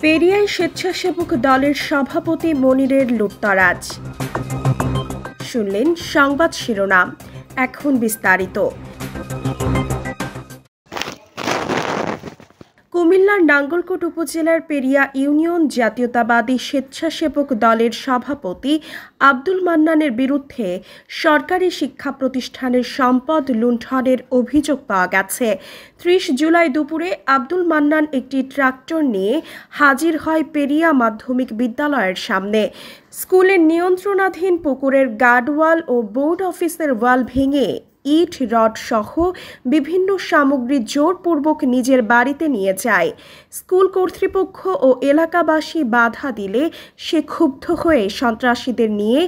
পেরিয়ায় স্বেচ্ছাসেবক দলের সভাপতি মনিরের লুটতরাজ। শুনলেন সংবাদ শিরোনাম, এখন বিস্তারিত। কুমিল্লার নাঙ্গলকোট উপজেলার পেরিয়া ইউনিয়ন জাতীয়তাবাদী স্বেচ্ছাসেবক দলের সভাপতি আব্দুল মান্নানের বিরুদ্ধে সরকারি শিক্ষা প্রতিষ্ঠানের সম্পদ লুণ্ঠনের অভিযোগ পাওয়া গেছে। ৩০ জুলাই দুপুরে আব্দুল মান্নান একটি ট্রাক্টর নিয়ে হাজির হয় পেরিয়া মাধ্যমিক বিদ্যালয়ের সামনে। স্কুলের নিয়ন্ত্রণাধীন পুকুরের গার্ডওয়াল ও বোর্ড অফিসের ওয়াল ভেঙে ইট রড সহ বিভিন্ন সামগ্রী জোরপূর্বক নিজের বাড়িতে নিয়ে যায়। স্কুল কর্তৃপক্ষ ও এলাকাবাসী বাধা দিলে সে ক্ষুব্ধ হয়ে সন্ত্রাসীদের নিয়ে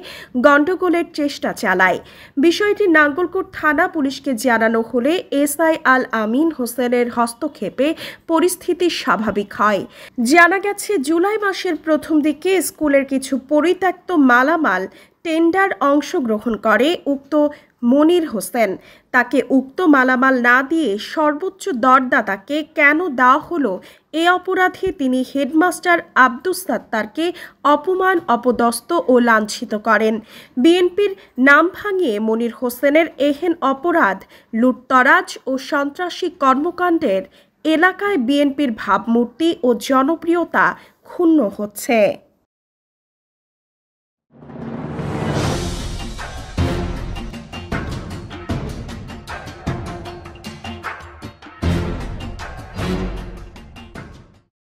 গণ্ডগোলের চেষ্টা চালায়। বিষয়টি নাঙ্গলকোট থানা পুলিশকে জানানো হলে এসআই আল আমিন হোসেনের হস্তক্ষেপে পরিস্থিতি স্বাভাবিক হয়। জানা গেছে, জুলাই মাসের প্রথম দিকে স্কুলের কিছু পরিত্যক্ত মালামাল টেন্ডার অংশগ্রহণ করে উক্ত মনির হোসেন। তাকে উক্ত মালামাল না দিয়ে সর্বোচ্চ দরদাতাকে কেন দেওয়া হলো, এ অপরাধে তিনি হেডমাস্টার আব্দুস সাত্তারকে অপমান, অপদস্থ ও লাঞ্ছিত করেন। বিএনপির নাম ভাঙিয়ে মনির হোসেনের এহেন অপরাধ, লুটতরাজ ও সন্ত্রাসী কর্মকাণ্ডের এলাকায় বিএনপির ভাবমূর্তি ও জনপ্রিয়তা ক্ষুণ্ণ হচ্ছে।